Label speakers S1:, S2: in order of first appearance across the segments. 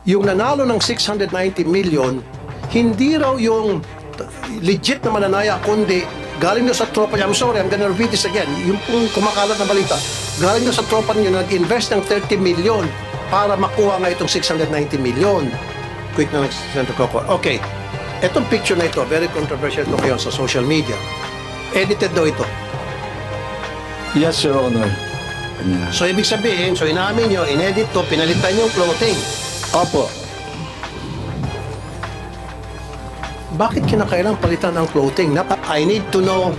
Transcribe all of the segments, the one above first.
S1: yung nanalo ng 690 million, hindi raw yung legit na mananaya, kundi galing na sa tropa niya. I'm sorry, I'm gonna repeat this again. Yung pong kumakalat na balita, galing na sa tropa niyo, nag-invest ng 30 million para makuha nga itong 690 million. Quick na Senator Coco. Okay, etong picture na ito, very controversial ito ngayon sa social media. Edited daw ito.
S2: Yes, Your Honor.
S1: So, ibig sabihin, so inamin nyo, inedit to, pinalitan yung clothing.
S2: Opo.
S1: Bakit kinakailang palitan ang clothing? I need to know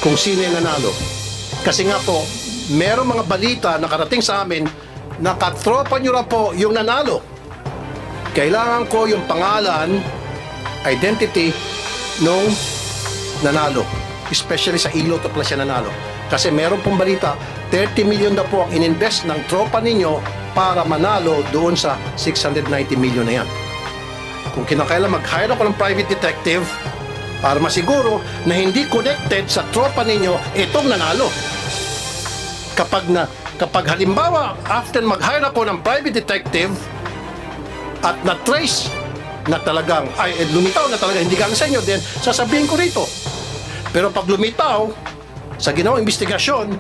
S1: kung sino yung nanalo. Kasi nga po, merong mga balita na karating sa amin na katropa nyo na po yung nanalo. Kailangan ko yung pangalan, identity, nung nanalo. Especially sa Iloto Plus siya nanalo. Kasi meron pong balita, 30 million na po ang ininvest ng tropa ninyo para manalo doon sa 690 million na yan. Kung kinakailan mag-hire ako ng private detective para masiguro na hindi connected sa tropa ninyo itong nanalo. Kapag halimbawa, after mag-hire ako ng private detective at na-trace na talagang, lumitaw na talaga hindi galing sa inyo, then sasabihin ko rito. Pero pag lumitaw, sa ginawang investigasyon,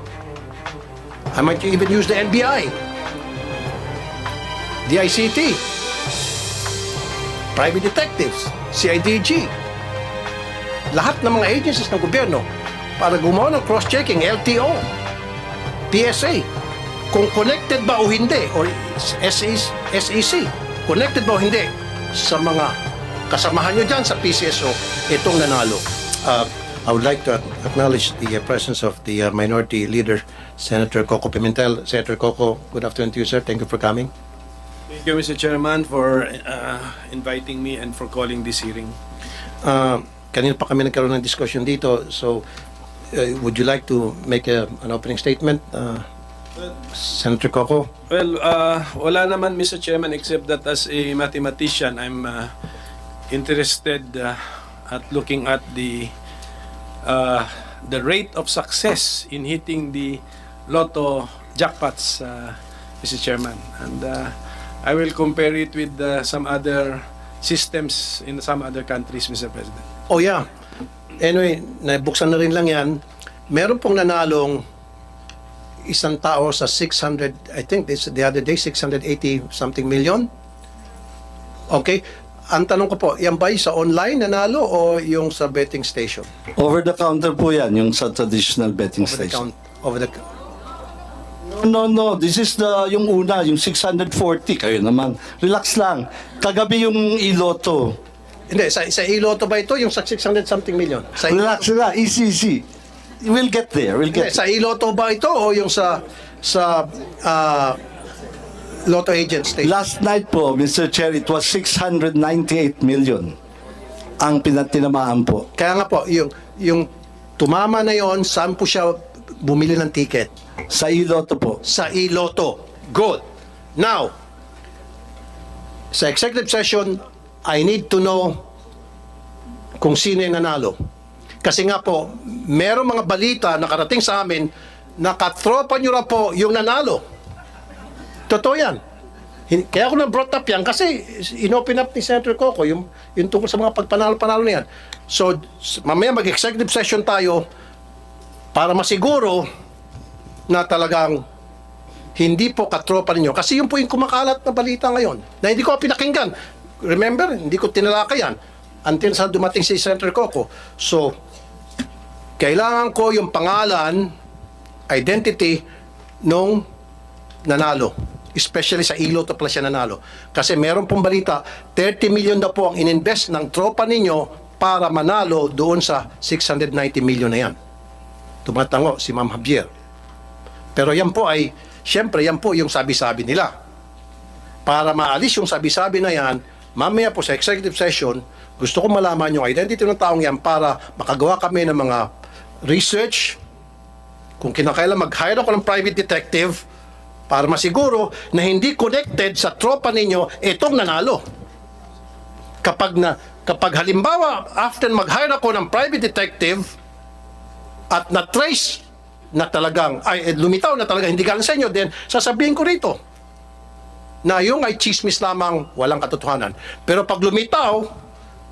S1: I might even use the NBI, DICT, private detectives, CIDG, lahat ng mga agencies ng gobyerno para gumawa ng cross-checking, LTO, PSA, kung connected ba o hindi, or SEC, connected ba o hindi sa mga kasamahan nyo dyan sa PCSO, itong nanalo. I would like to acknowledge the presence of the Minority Leader, Senator Coco Pimentel. Senator Coco, good afternoon to you, sir. Thank you for coming.
S3: Thank you, Mr. Chairman, for inviting me and for calling this hearing.
S1: Kanina pa kami nagkaroon ng discussion dito. So, would you like to make an opening statement, Senator Coco?
S3: Well, wala naman, Mr. Chairman, except that as a mathematician, I'm interested at looking at the rate of success in hitting the lotto jackpots, Mr. Chairman. And I will compare it with some other systems in some other countries, Mr. President.
S1: Oh yeah. Anyway, nabuksan na rin lang yan. Meron pong nanalong isang tao sa 600, I think the other day, 680 something million. Okay. Ang tanong ko po, yan ba sa online nanalo o yung sa betting station?
S2: Over the counter po yan, yung sa traditional betting station. No. This is yung una, yung 640. Kayo naman. Relax lang. Kagabi yung Iloto.
S1: Hindi, sa Iloto ba ito? Yung sa 600 something million?
S2: Relax lang. Easy. We'll get there.
S1: Hindi, sa Iloto ba ito o yung sa Lotto Agent Station?
S2: Last night po, Mr. Chair, it was 698 million ang pinatinamaan po.
S1: Kaya nga po, yung tumama na yon, saan po siya bumili ng ticket?
S2: Sa Iloto po.
S1: Sa Iloto. Good. Now, sa executive session, I need to know kung sino yung nanalo. Kasi nga po, merong mga balita na karating sa amin na katropa nyo na po yung nanalo. Totoo yan. Kaya ako na-brought up yan kasi inopen up ni Senator Coco yung tungkol sa mga pagpanalo-panalo na yan. So, mamaya mag-executive session tayo para masiguro na talagang hindi po katropa ninyo. Kasi yun po yung kumakalat na balita ngayon na hindi ko pinakinggan. Remember, hindi ko tinalaka yan until sa dumating si Senator Coco. So, kailangan ko yung pangalan, identity nung nanalo. Especially sa Iloto Plus siya nanalo. Kasi meron pong balita, 30 million na po ang ininvest ng tropa ninyo para manalo doon sa 690 million na yan. Tumatango si Ma'am Javier. Pero yan po ay, syempre yan po yung sabi-sabi nila. Para maalis yung sabi-sabi na yan, mamaya po sa executive session, gusto ko malaman yung identity ng taong yan para makagawa kami ng mga research. Kung kinakailan mag-hire ako ng private detective para masiguro na hindi connected sa tropa ninyo itong nanalo. Kapag halimbawa, after mag-hire ako ng private detective at na-trace na talagang, lumitaw na talaga hindi galing sa inyo, then sasabihin ko rito. na yung ay chismis lamang, walang katotohanan. Pero pag lumitaw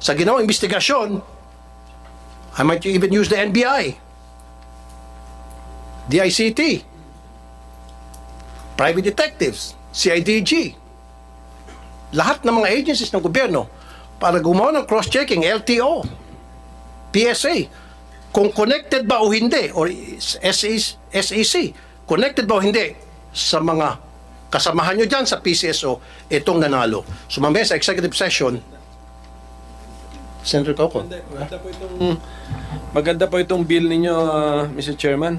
S1: sa ginawang investigasyon, I might even use the NBI, DICT, private detectives, CIDG, lahat ng mga agencies ng gobyerno para gumawa ng cross-checking, LTO, PSA, kung connected ba o hindi, or SEC, connected ba o hindi sa mga kasamahan nyo dyan sa PCSO, itong nanalo. So mamaya sa executive session, Senator Coco.
S3: Maganda po itong bill ninyo, Mr. Chairman,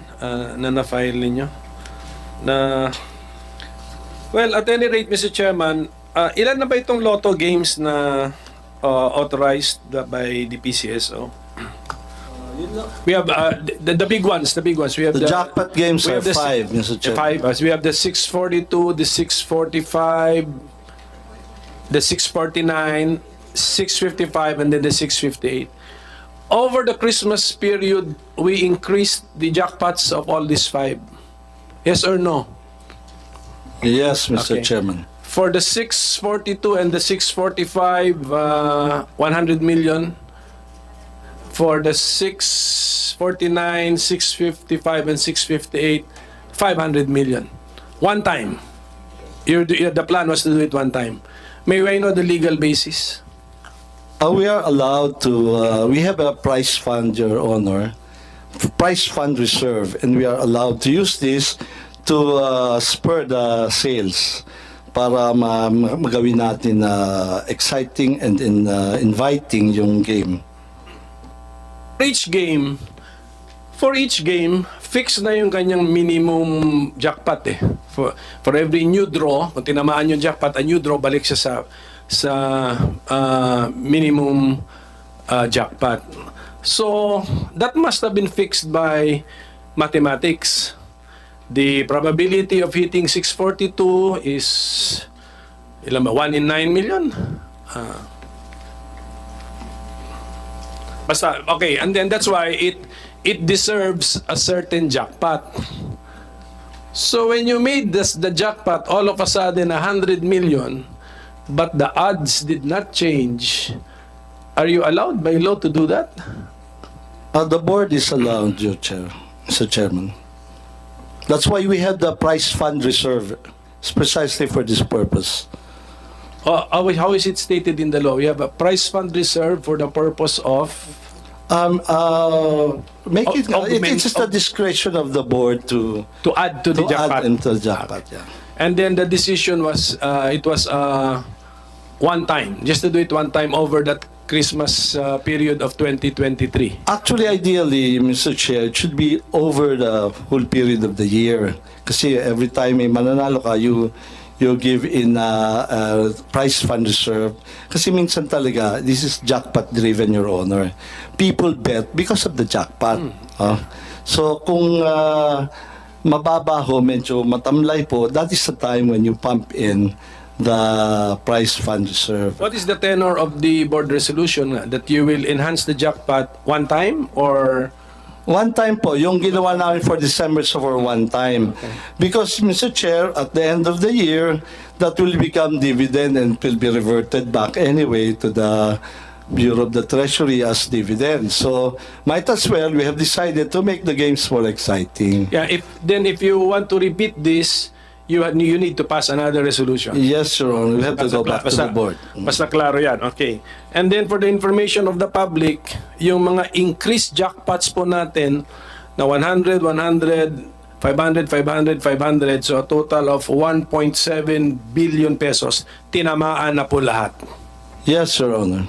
S3: na na-file ninyo. Well, at any rate, Mr. Chairman, ilan na ba itong lotto games na authorized by the PCSO? We have the big ones. The big ones. We have
S2: The jackpot games
S3: we
S2: are
S3: have the
S2: 5, Mr. Chair.
S3: 5. We have the 642, the 645, the 649, 655, and then the 658. Over the Christmas period, we increased the jackpots of all these 5. Yes or no?
S2: Yes, Mr.
S3: Okay.
S2: Chairman.
S3: For the 642 and the 645, 100 million. For the 649, 655, and 658, 500 million. One time. The plan was to do it one time. May I know the legal basis?
S2: We are allowed to, we have a prize fund, Your Honor, prize fund reserve, and we are allowed to use this to spur the sales para magawin natin exciting and inviting yung game.
S3: For each game, fix na yung kanyang minimum jackpot eh. For every new draw, kung tinamaan yung jackpot, a new draw, balik siya sa minimum jackpot. So, that must have been fixed by mathematics. The probability of hitting 642 is ilan ba? 1 in 9 million? Basta, okay, and then that's why it deserves a certain jackpot. So when you made the jackpot all of a sudden 100 million, but the odds did not change, are you allowed by law to do that?
S2: The board is allowed, Your Chair, Mr. Chairman. That's why we have the prize fund reserve. It's precisely for this purpose.
S3: How is it stated in the law? We have a prize fund reserve for the purpose of...
S2: It's just the discretion of the board to
S3: add to the jackpot.
S2: add into the jackpot. Yeah.
S3: And then the decision was, it was one time, just to do it one time over that Christmas period of 2023.
S2: Actually, ideally, Mr. Chair, it should be over the whole period of the year. Kasi every time may mananalo ka, you give in prize fund reserve. Kasi minsan talaga, this is jackpot driven, Your Honor. People bet because of the jackpot. So kung mababa ho, medyo matamlay po, that is the time when you pump in the prize fund reserve.
S3: What is the tenor of the board resolution that you will enhance the jackpot one time or...
S2: One time po, yung ginawa namin for December so for one time.
S3: Okay.
S2: Because, Mr. Chair, at the end of the year, that will become dividend and will be reverted back anyway to the Bureau of the Treasury as dividend. So, might as well, we have decided to make the games more exciting.
S3: Yeah, if you want to repeat this, you need to pass another resolution.
S2: Yes, Your Honor. We have to go back to the board.
S3: Basta klaro yan. Okay. And then for the information of the public, yung mga increased jackpots po natin na 100, 100, 500, 500, 500, so a total of 1.7 billion pesos, tinamaan na po lahat.
S2: Yes, Your Honor.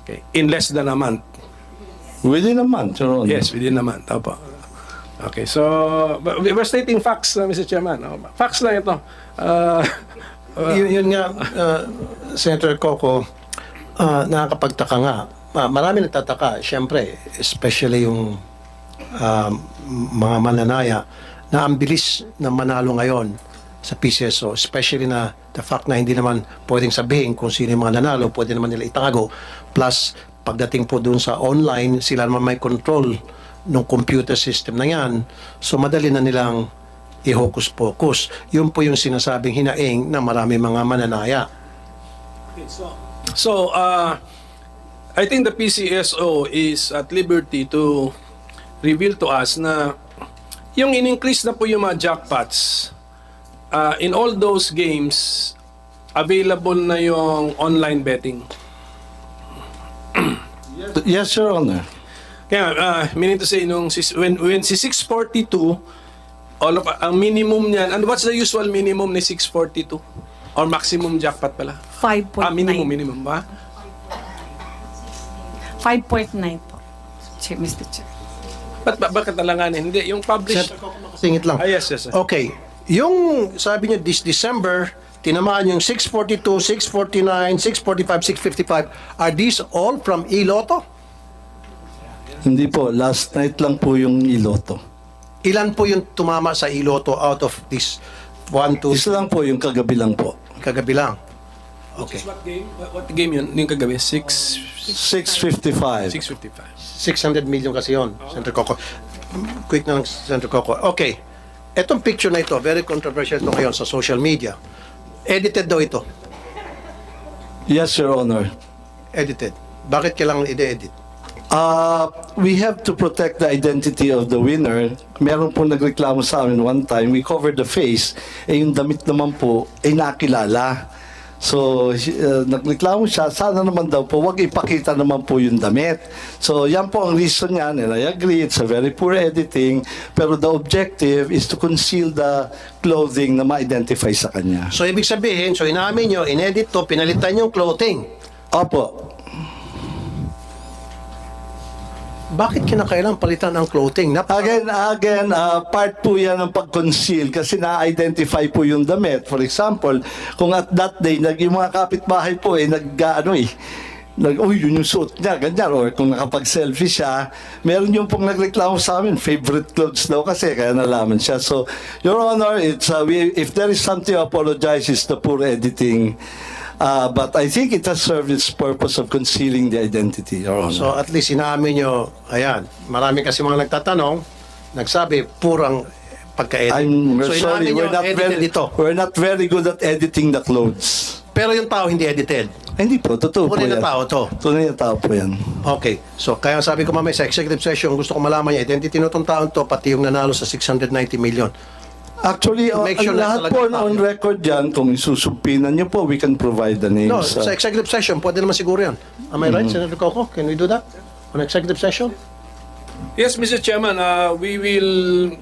S3: Okay. In less than a month.
S2: Within a month, Your Honor.
S3: Yes, within a month. Opo. Okay, so we're stating facts, Mr. Chairman. Facts lang ito.
S1: Yun nga, Senator Coco, nakakapagtaka nga. Marami nagtataka, siyempre, especially yung mga mananaya na ang bilis na manalo ngayon sa PCSO, especially na the fact na hindi naman pwedeng sabihin kung sino yung mga nanalo, pwede naman nila itago. Plus, pagdating po dun sa online, sila naman may control ng computer system na yan. So, madali na nilang i-hocus-pocus. Yun po yung sinasabing hinaing na marami mga mananaya.
S3: So, I think the PCSO is at liberty to reveal to us na yung in-increase na po yung mga jackpots, in all those games, available na yung online betting.
S2: Yes, Your Honor.
S3: Kaya, meaning to say, when si 642, all of, ang minimum niyan, and what's the usual minimum ni 642? Or maximum jackpot pala?
S4: 5.9.
S3: Minimum ba?
S4: 5.9 po, Mr. Chair.
S3: Bakit talanganin? Hindi, yung published.
S1: Singit lang.
S3: Yes.
S1: Okay. Yung sabi niyo this December, tinamaan yung 642, 649, 645, 655. Are these all from Iloto?
S2: Hindi po, last night lang po yung iloto.
S1: Ilan po yung tumama sa Iloto out of this 1, 2,
S2: Isa lang po yung kagabi lang po.
S1: kagabi lang? Okay.
S3: What game? What game yun? Yung kagabi?
S2: 6:55.
S3: 655.
S1: 600 million kasi yun, Senator Coco. Quick na lang, Senator Coco. Okay. Etong picture na ito, very controversial ito ngayon sa social media. Edited daw ito.
S2: Yes, Your Honor.
S1: Edited. Bakit kailangan i-edit?
S2: We have to protect the identity of the winner. Meron po nagreklamo sa amin one time, we covered the face, yung damit naman po ay nakilala. So, nagreklamo siya, sana naman daw po, wag ipakita naman po yung damit. So, yan po ang reason niyan, and I agree, it's a very poor editing, pero the objective is to conceal the clothing na ma-identify sa kanya.
S1: So, ibig sabihin, so inamin nyo, inedit to, pinalitan yung clothing.
S2: Opo.
S1: Bakit kinakailangan palitan ang clothing?
S2: Again, part po yan ng pag-conceal kasi na-identify po yung damit. For example, kung at that day, yung mga kapitbahay po uy, yun yung suot niya, ganyan. Or kung nakapag-selfie siya, meron yung pong nagreklamo sa amin, favorite clothes daw kasi, kaya nalaman siya. So, Your Honor, it's, if there is something to apologize, it's the poor editing. But I think it has served its purpose of concealing the identity, Your Honor.
S1: So, at least inamin nyo, ayan, marami kasi mga nagtatanong, nagsabi, purang pagka-edit.
S2: I'm
S1: So,
S2: sorry,
S1: inamin nyo,
S2: we're not very good at editing the clothes.
S1: Pero yung tao hindi edited.
S2: Hindi po, totoo po
S1: Tunay na
S2: yan.
S1: tao to.
S2: Tunay na tao po yan.
S1: Okay. So, kaya sabi ko mamaya sa executive session, gusto ko malaman niya, identity nitong taon to, pati yung nanalo sa 690 million.
S2: Actually,
S1: Make sure na
S2: lahat
S1: talaga
S2: po
S1: tao.
S2: on record yan, kung isusumpinan niyo po, we can provide the names.
S1: No, sa executive session, pwede naman siguro yan. Am I right, Senator Coco? Can we do that? On executive session?
S3: Yes, Mr. Chairman,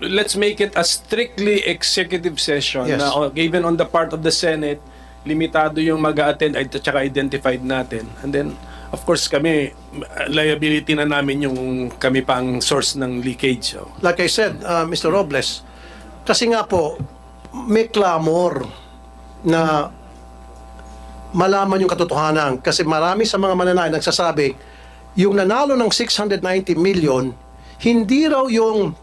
S3: let's make it a strictly executive session.
S1: Yes.
S3: Na, given on the part of the Senate, limitado yung mag-a-attend at saka identified natin. And then, of course, kami, liability na namin yung kami pang source ng leakage. So.
S1: Like I said, Mr. Robles, kasi nga po, may clamor na malaman yung katotohanan. Kasi marami sa mga mananay nagsasabi, yung nanalo ng 690 million, hindi raw yung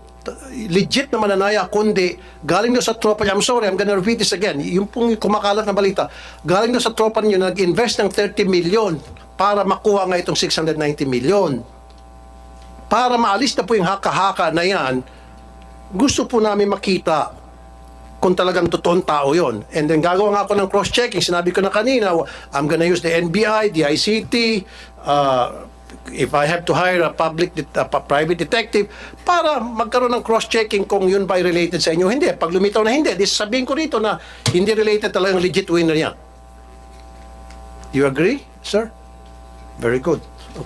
S1: legit na mananaya, kundi galing daw sa tropa niya. I'm sorry, I'm gonna repeat this again. Yung pong kumakalat na balita, galing daw sa tropa niyo, nag-invest ng 30 million para makuha nga itong 690 million. Para maalis na po yung haka-haka na yan, gusto po namin makita kung talagang totoong tao yon. And then gagawa nga ako ng cross-checking. Sinabi ko na kanina, I'm gonna use the NBI, the ICT, if I have to hire a private detective, para magkaroon ng cross-checking kung yun ba related sa inyo. Hindi. Pag lumitaw na hindi, sabihin ko rito na hindi related talagang legit winner yan. You agree, sir? Very good.